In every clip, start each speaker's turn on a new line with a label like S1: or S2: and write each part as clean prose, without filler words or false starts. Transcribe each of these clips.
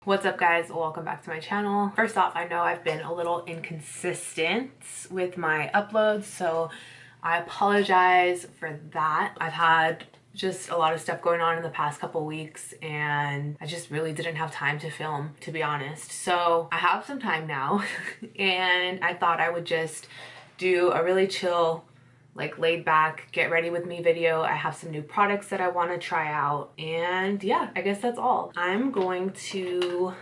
S1: What's up guys, welcome back to my channel. First off, I know I've been a little inconsistent with my uploads, so I apologize for that. I've had just a lot of stuff going on in the past couple weeks and I just really didn't have time to film, to be honest. So I have some time now and I thought I would just do a really chill, like laid back, get ready with me video. I have some new products that I want to try out and yeah, I guess that's all. I'm going to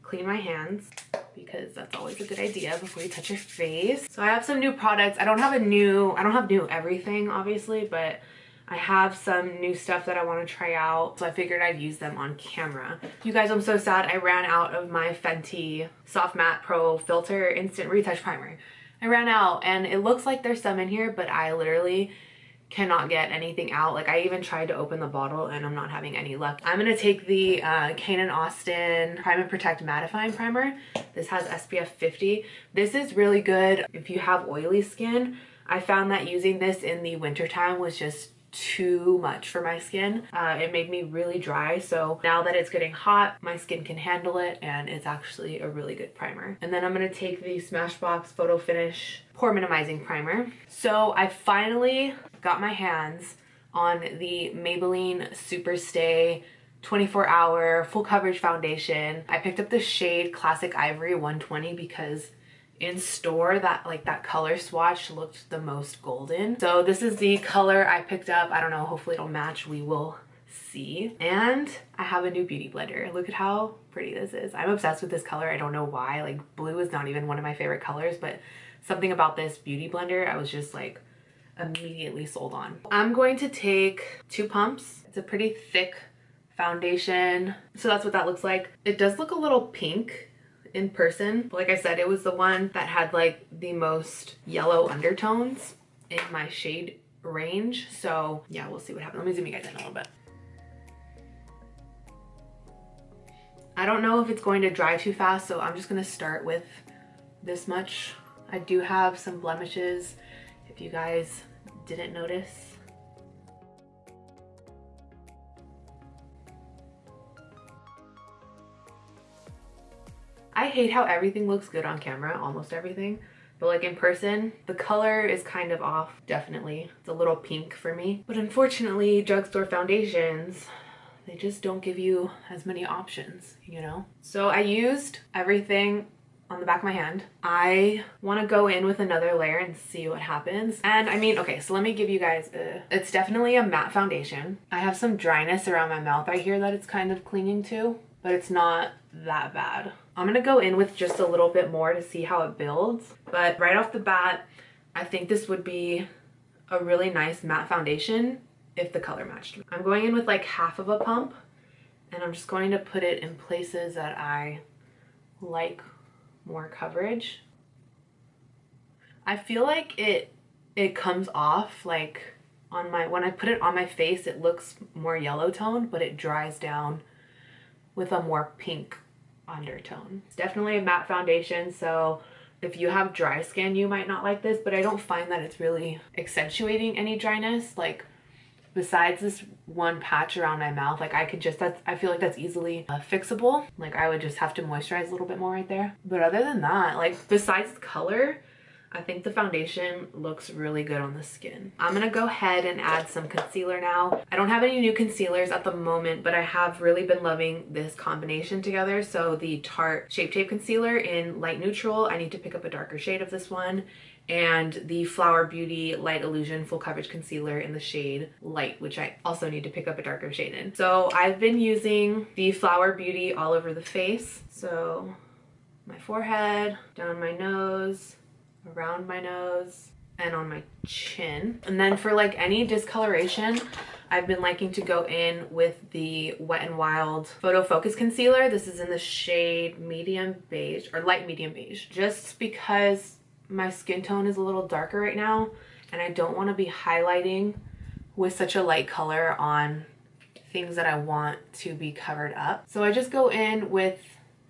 S1: clean my hands because that's always a good idea before you touch your face. So I have some new products. I don't have new everything obviously, but I have some new stuff that I want to try out, so I figured I'd use them on camera. You guys, I'm so sad I ran out of my Fenty Soft Matte Pro Filter Instant Retouch Primer. I ran out and it looks like there's some in here, but I literally cannot get anything out. Like I even tried to open the bottle and I'm not having any luck. I'm gonna take the Kane & Austin Prime and Protect Mattifying Primer. This has SPF 50. This is really good if you have oily skin. I found that using this in the wintertime was just too much for my skin. It made me really dry, so now that it's getting hot, my skin can handle it and it's actually a really good primer. And then I'm gonna take the Smashbox Photo Finish Pore Minimizing Primer. So I finally got my hands on the Maybelline SuperStay 24-hour full coverage foundation. I picked up the shade Classic Ivory 120 because in store that color swatch looked the most golden. So this is the color I picked up. I don't know, hopefully it'll match, we will see. And I have a new beauty blender. Look at how pretty this is. I'm obsessed with this color. I don't know why. Like blue is not even one of my favorite colors, but something about this beauty blender I was just like immediately sold on. I'm going to take 2 pumps. It's a pretty thick foundation, so that's what that looks like. It does look a little pink in person. Like I said, it was the one that had like the most yellow undertones in my shade range. So yeah, we'll see what happens. Let me zoom you guys in a little bit. I don't know if it's going to dry too fast, so I'm just gonna start with this much. I do have some blemishes, if you guys didn't notice. I hate how everything looks good on camera, almost everything, but like in person, the color is kind of off, definitely. It's a little pink for me. But unfortunately, drugstore foundations, they just don't give you as many options, you know? So I used everything on the back of my hand. I want to go in with another layer and see what happens. And I mean, okay, so let me give you guys it's definitely a matte foundation. I have some dryness around my mouth. I hear that it's kind of clinging to, but it's not that bad. I'm gonna go in with just a little bit more to see how it builds. But right off the bat, I think this would be a really nice matte foundation if the color matched. I'm going in with like half of a pump and I'm just going to put it in places that I like more coverage. I feel like it comes off like on my, when I put it on my face, it looks more yellow toned, but it dries down with a more pink undertone. It's definitely a matte foundation, so if you have dry skin you might not like this, but I don't find that it's really accentuating any dryness. Like besides this one patch around my mouth, like I feel like that's easily fixable. Like I would just have to moisturize a little bit more right there. But other than that, like besides the color, I think the foundation looks really good on the skin. I'm gonna go ahead and add some concealer now. I don't have any new concealers at the moment, but I have really been loving this combination together. So the Tarte Shape Tape Concealer in Light Neutral, I need to pick up a darker shade of this one, and the Flower Beauty Light Illusion Full Coverage Concealer in the shade Light, which I also need to pick up a darker shade in. So I've been using the Flower Beauty all over the face. So my forehead, down my nose, around my nose, and on my chin. And then for like any discoloration, I've been liking to go in with the Wet n Wild Photo Focus Concealer. This is in the shade medium beige or light medium beige, just because my skin tone is a little darker right now and I don't want to be highlighting with such a light color on things that I want to be covered up. So I just go in with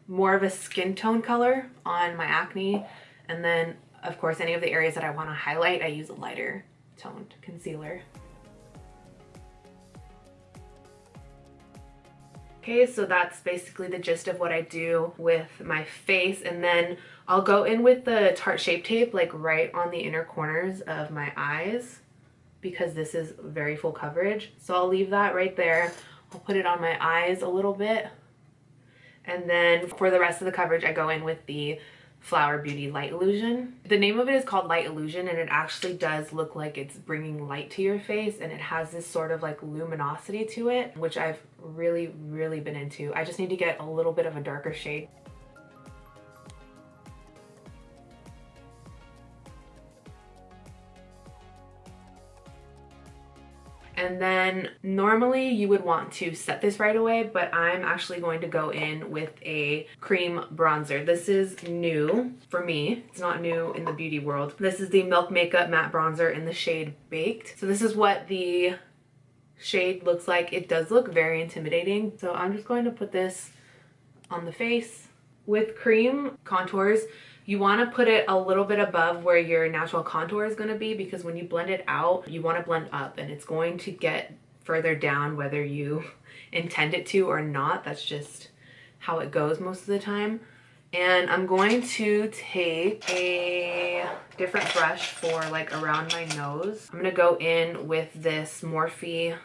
S1: more of a skin tone color on my acne, and then of course any of the areas that I want to highlight, I use a lighter toned concealer. Okay, so that's basically the gist of what I do with my face, and then I'll go in with the Tarte Shape Tape like right on the inner corners of my eyes because this is very full coverage. So I'll leave that right there. I'll put it on my eyes a little bit, and then for the rest of the coverage I go in with the Flower Beauty Light Illusion. The name of it is called Light Illusion, and it actually does look like it's bringing light to your face, and it has this sort of like luminosity to it, which I've really been into. I just need to get a little bit of a darker shade. And then normally you would want to set this right away, but I'm actually going to go in with a cream bronzer. This is new for me. It's not new in the beauty world. This is the Milk Makeup Matte Bronzer in the shade Baked. So this is what the shade looks like. It does look very intimidating. So I'm just going to put this on the face. With cream contours, you want to put it a little bit above where your natural contour is going to be, because when you blend it out, you want to blend up and it's going to get further down whether you intend it to or not. That's just how it goes most of the time. And I'm going to take a different brush for like around my nose. I'm going to go in with this Morphe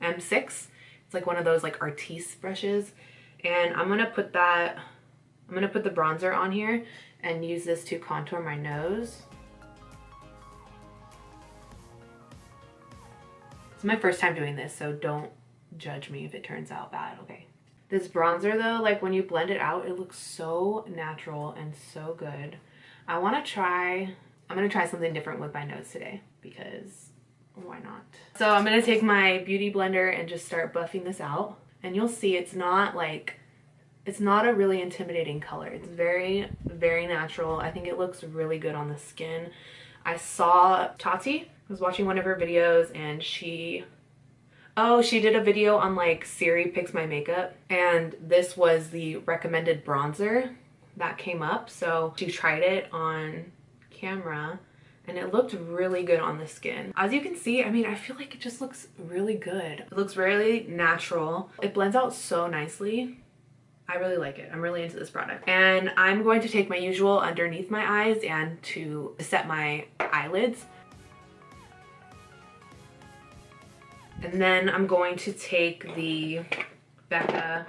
S1: M6. It's like one of those like artiste brushes. And I'm going to put the bronzer on here and use this to contour my nose. It's my first time doing this, so don't judge me if it turns out bad, okay? This bronzer though, like when you blend it out, it looks so natural and so good. I'm gonna try something different with my nose today because why not? So I'm gonna take my beauty blender and just start buffing this out, and you'll see it's not a really intimidating color. It's very natural. I think it looks really good on the skin. I saw Tarte, I was watching one of her videos, and she did a video on like Siri picks my makeup, and this was the recommended bronzer that came up. So she tried it on camera and it looked really good on the skin. As you can see, I mean, I feel like it just looks really good. It looks really natural. It blends out so nicely. I really like it. I'm really into this product. And I'm going to take my usual underneath my eyes and to set my eyelids. And then I'm going to take the Becca,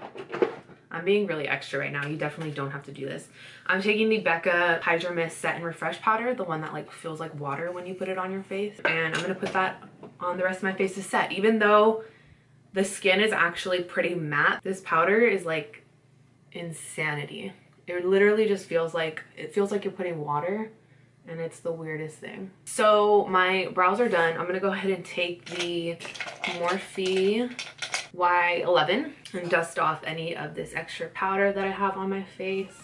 S1: I'm being really extra right now. You definitely don't have to do this. I'm taking the Becca Hydra Mist Set and Refresh Powder, the one that like feels like water when you put it on your face. And I'm gonna put that on the rest of my face to set. Even though the skin is actually pretty matte, this powder is like insanity. It literally just feels like you're putting water, and it's the weirdest thing. So my brows are done. I'm gonna go ahead and take the Morphe Y11 and dust off any of this extra powder that I have on my face.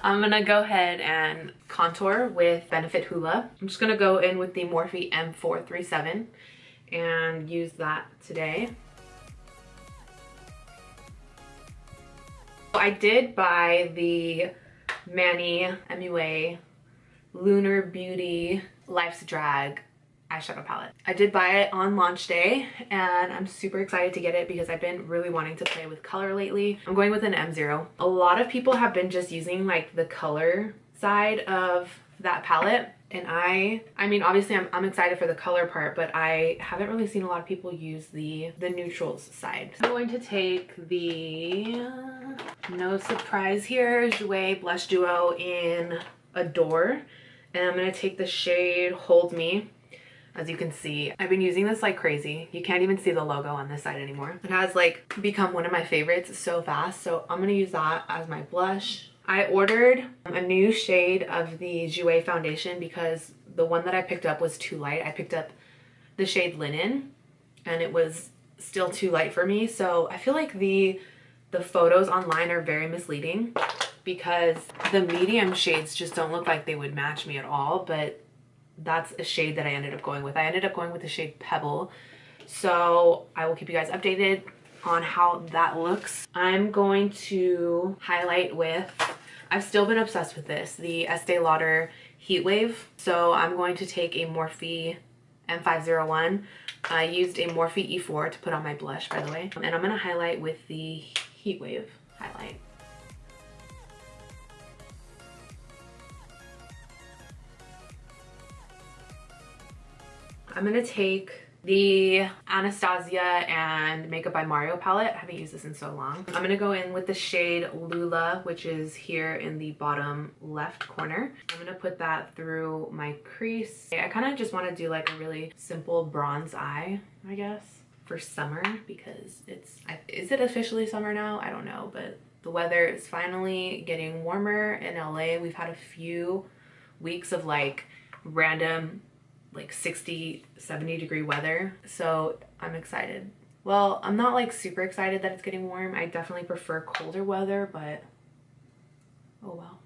S1: I'm gonna go ahead and contour with Benefit Hoola. I'm just gonna go in with the Morphe M437 and use that today. I did buy the Manny MUA Lunar Beauty Life's Drag eyeshadow palette. I did buy it on launch day and I'm super excited to get it because I've been really wanting to play with color lately. I'm going with an M0. A lot of people have been just using like the color side of that palette, and I mean obviously I'm excited for the color part, but I haven't really seen a lot of people use the neutrals side. I'm going to take the no surprise here Jouer blush duo in Adore, and I'm going to take the shade Hold Me. As you can see, I've been using this like crazy. You can't even see the logo on this side anymore. It has like become one of my favorites so fast, so I'm gonna use that as my blush. I ordered a new shade of the Jouer foundation because the one that I picked up was too light. I picked up the shade Linen and it was still too light for me, so I feel like the photos online are very misleading because the medium shades just don't look like they would match me at all, but that's a shade that I ended up going with. I ended up going with the shade Pebble, so I will keep you guys updated on how that looks. I'm going to highlight with, I've still been obsessed with this, the Estee Lauder Heat Wave. So I'm going to take a Morphe M501. I used a Morphe E4 to put on my blush, by the way. And I'm gonna highlight with the Heat Wave highlight. I'm gonna take the Anastasia and Makeup by Mario palette. I haven't used this in so long. I'm gonna go in with the shade Lula, which is here in the bottom left corner. I'm gonna put that through my crease. I kind of just want to do like a really simple bronze eye, I guess, for summer, because is it officially summer now? I don't know, but the weather is finally getting warmer in LA. We've had a few weeks of like random like 60-70 degree weather, so I'm excited. Well, I'm not like super excited that it's getting warm. I definitely prefer colder weather, but oh well.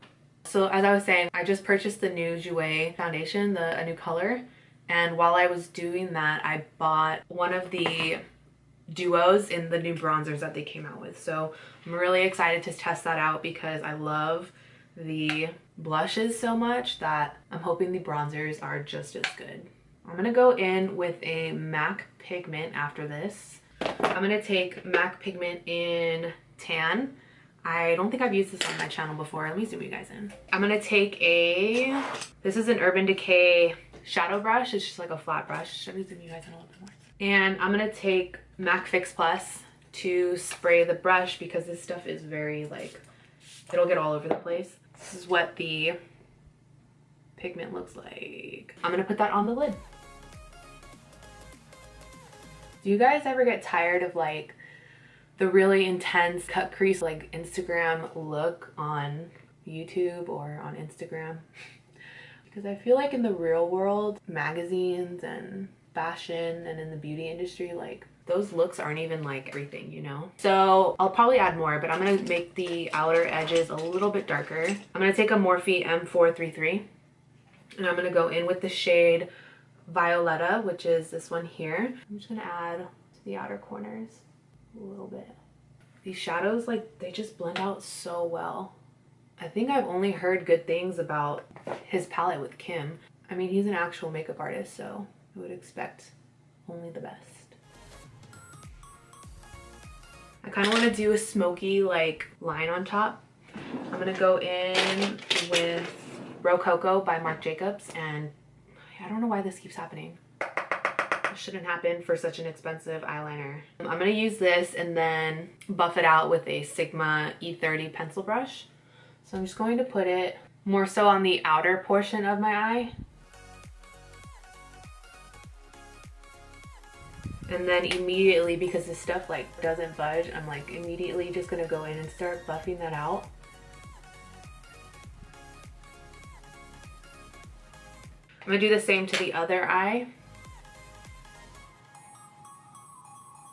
S1: So as I was saying, I just purchased the new Jouer foundation, a new color, and while I was doing that, I bought one of the duos in the new bronzers that they came out with. So I'm really excited to test that out because I love the blushes so much that I'm hoping the bronzers are just as good. I'm gonna go in with a MAC Pigment after this. I'm gonna take MAC Pigment in Tan. I don't think I've used this on my channel before. Let me zoom you guys in. I'm gonna take this is an Urban Decay shadow brush. It's just like a flat brush. Let me zoom you guys in a little bit more. And I'm gonna take MAC Fix Plus to spray the brush because this stuff is very like, it'll get all over the place. This is what the pigment looks like. I'm gonna put that on the lid. Do you guys ever get tired of like the really intense cut crease like Instagram look on YouTube or on Instagram? Because I feel like in the real world, magazines and fashion and in the beauty industry, like those looks aren't even like everything, you know? So I'll probably add more, but I'm gonna make the outer edges a little bit darker. I'm gonna take a Morphe M433 and I'm gonna go in with the shade Violetta, which is this one here. I'm just gonna add to the outer corners a little bit. These shadows, like they just blend out so well. I think I've only heard good things about his palette with Kim. I mean, he's an actual makeup artist, so I would expect only the best. I kind of want to do a smoky like line on top. I'm gonna go in with Rococo by Marc Jacobs, and I don't know why this keeps happening. It shouldn't happen for such an expensive eyeliner. I'm gonna use this and then buff it out with a Sigma E30 pencil brush. So I'm just going to put it more so on the outer portion of my eye. And then immediately, because this stuff like doesn't budge, I'm like immediately just gonna go in and start buffing that out. I'm gonna do the same to the other eye.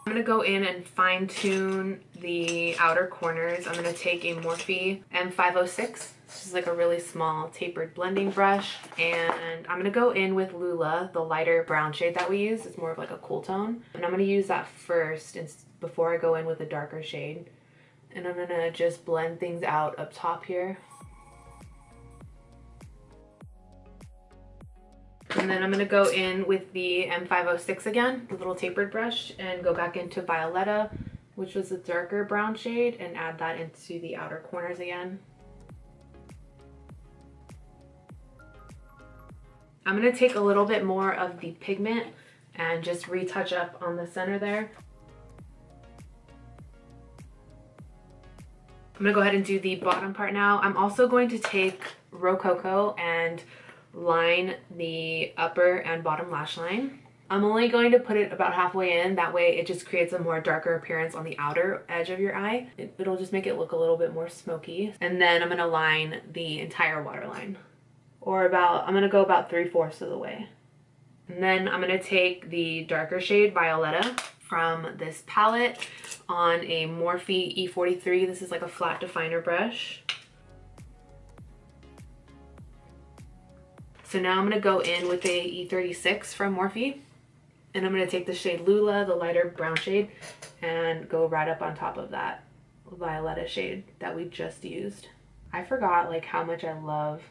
S1: I'm gonna go in and fine tune the outer corners. I'm gonna take a Morphe M506. This is like a really small tapered blending brush, and I'm gonna go in with Lula, the lighter brown shade that we use. It's more of like a cool tone, and I'm gonna use that first before I go in with a darker shade. And I'm gonna just blend things out up top here. And then I'm gonna go in with the M506 again, the little tapered brush, and go back into Violetta, which was a darker brown shade, and add that into the outer corners again. I'm gonna take a little bit more of the pigment and just retouch up on the center there. I'm gonna go ahead and do the bottom part now. I'm also going to take Rococo and line the upper and bottom lash line. I'm only going to put it about halfway in, that way it just creates a more darker appearance on the outer edge of your eye. It'll just make it look a little bit more smoky. And then I'm gonna line the entire waterline. Or I'm gonna go about 3/4 of the way. And then I'm gonna take the darker shade Violetta from this palette on a Morphe E43. This is like a flat definer brush. So now I'm gonna go in with a E36 from Morphe, and I'm gonna take the shade Lula, the lighter brown shade, and go right up on top of that Violetta shade that we just used. I forgot like how much I love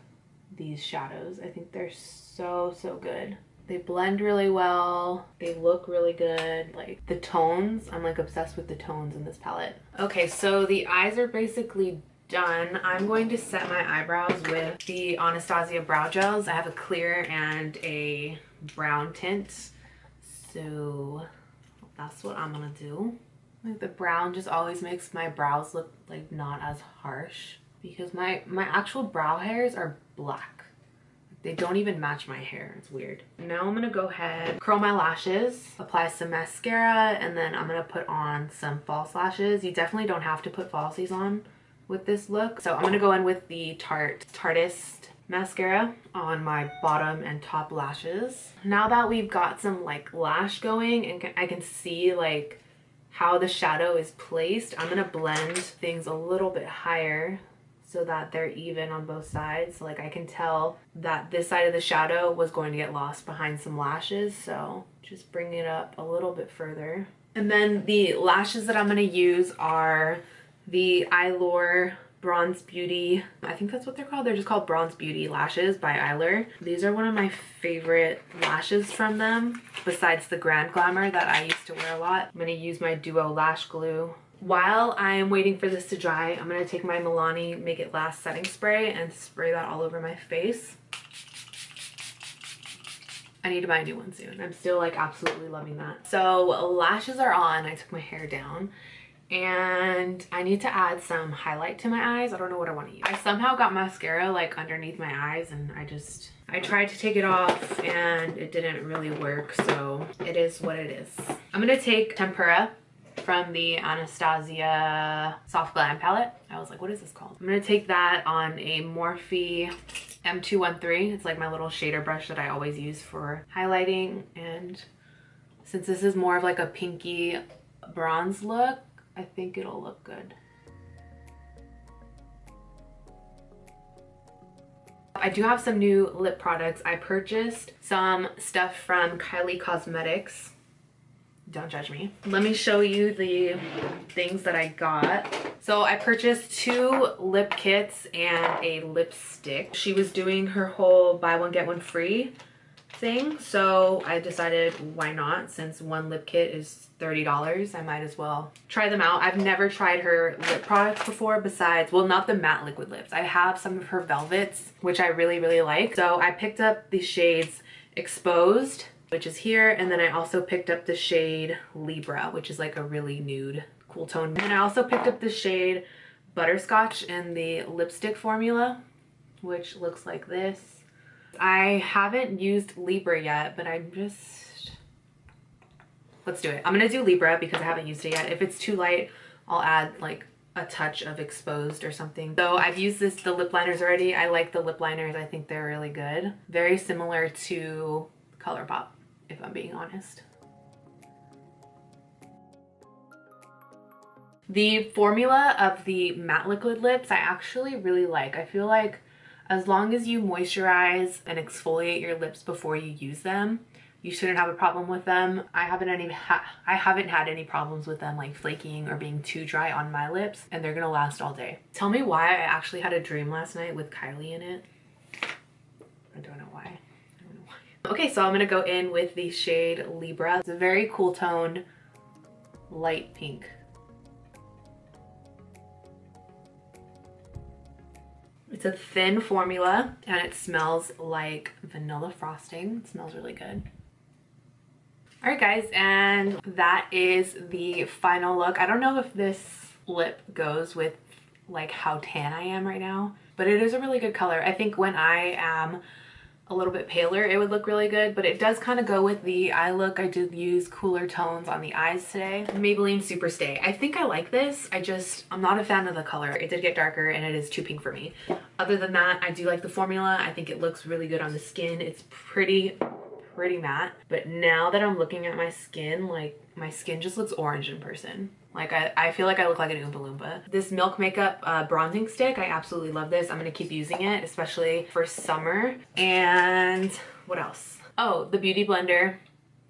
S1: these shadows. I think they're so good. They blend really well. They look really good. Like the tones, I'm like obsessed with the tones in this palette. Okay, so the eyes are basically done. I'm going to set my eyebrows with the Anastasia brow gels. I have a clear and a brown tint. So that's what I'm gonna do. Like the brown just always makes my brows look like not as harsh because my actual brow hairs are black. They don't even match my hair. It's weird. Now I'm gonna go ahead, curl my lashes, apply some mascara, and then I'm gonna put on some false lashes. You definitely don't have to put falsies on with this look. So I'm gonna go in with the Tarteist mascara on my bottom and top lashes. Now that we've got some like lash going and I can see like how the shadow is placed, I'm gonna blend things a little bit higher so that they're even on both sides. So like I can tell that this side of the shadow was going to get lost behind some lashes, so just bring it up a little bit further. And then the lashes that I'm gonna use are the Eylure Bronze Beauty, I think that's what they're called. They're just called Bronze Beauty lashes by Eylure. These are one of my favorite lashes from them, besides the Grand Glamour that I used to wear a lot. I'm gonna use my Duo Lash Glue. While I'm waiting for this to dry, I'm gonna take my Milani Make It Last setting spray and spray that all over my face. I need to buy a new one soon. I'm still like absolutely loving that. So lashes are on. I took my hair down and I need to add some highlight to my eyes. I don't know what I want to use. I somehow got mascara like underneath my eyes and I tried to take it off and it didn't really work, so it is what it is. I'm gonna take Tempera from the Anastasia Soft Glam palette. I was like, what is this called? I'm gonna take that on a Morphe M213. It's like my little shader brush that I always use for highlighting, and since this is more of like a pinky bronze look, I think it'll look good. I do have some new lip products. I purchased some stuff from Kylie Cosmetics. Don't judge me. Let me show you the things that I got. So I purchased 2 lip kits and a lipstick. She was doing her whole buy one get one free thing, so I decided why not, since one lip kit is $30, I might as well try them out. I've never tried her lip products before, besides, well, not the matte liquid lips. I have some of her velvets, which I really like. So I picked up the shades Exposed, which is here, and then I also picked up the shade Libra, which is like a really nude cool tone. And I also picked up the shade Butterscotch in the lipstick formula, which looks like this. I haven't used Libra yet, but let's do it. I'm gonna do Libra because I haven't used it yet. If it's too light, I'll add like a touch of Exposed or something. So I've used the lip liners already. I like the lip liners. I think they're really good. Very similar to ColourPop, if I'm being honest. The formula of the matte liquid lips I actually really like. I feel like as long as you moisturize and exfoliate your lips before you use them, you shouldn't have a problem with them. I haven't had any problems with them like flaking or being too dry on my lips, and they're gonna last all day. Tell me why I actually had a dream last night with Kylie in it. I don't know why. Okay, so I'm gonna go in with the shade Libra. It's a very cool toned light pink. It's a thin formula and it smells like vanilla frosting. It smells really good. All right guys, and that is the final look. I don't know if this lip goes with like how tan I am right now, but it is a really good color. I think when I am a little bit paler it would look really good, but it does kind of go with the eye look. I did use cooler tones on the eyes today. Maybelline SuperStay. I think I like this. I'm not a fan of the color. It did get darker and it is too pink for me. Other than that, I do like the formula. I think it looks really good on the skin. It's pretty matte, but now that I'm looking at my skin, like my skin just looks orange in person. Like I feel like I look like an Oompa Loompa. This Milk Makeup bronzing stick, I absolutely love this. I'm gonna keep using it, especially for summer. And what else? Oh, the Beauty Blender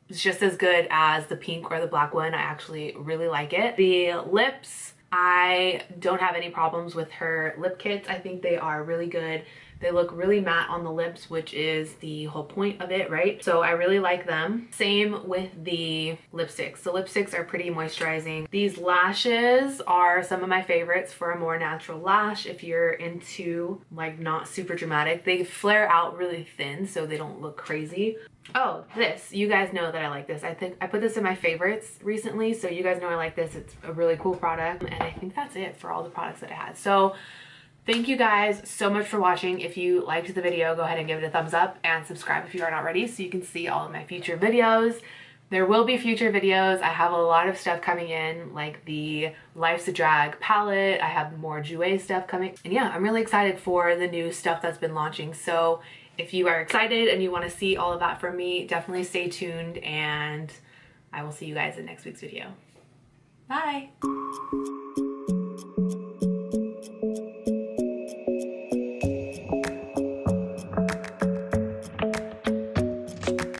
S1: is just as good as the pink or the black one. I actually really like it. The lips, I don't have any problems with her lip kits. I think they are really good, They look really matte on the lips, which is the whole point of it, right? So I really like them. Same with the lipsticks. The lipsticks are pretty moisturizing. These lashes are some of my favorites for a more natural lash if you're into like not super dramatic. They flare out really thin so they don't look crazy. Oh, this. You guys know that I like this. I think I put this in my favorites recently, so you guys know I like this. It's a really cool product, and I think that's it for all the products that I had. So thank you guys so much for watching. If you liked the video, go ahead and give it a thumbs up and subscribe if you are not already so you can see all of my future videos. There will be future videos. I have a lot of stuff coming in, like the Life's a Drag palette. I have more Jouer stuff coming. And yeah, I'm really excited for the new stuff that's been launching. So if you are excited and you want to see all of that from me, definitely stay tuned, and I will see you guys in next week's video. Bye!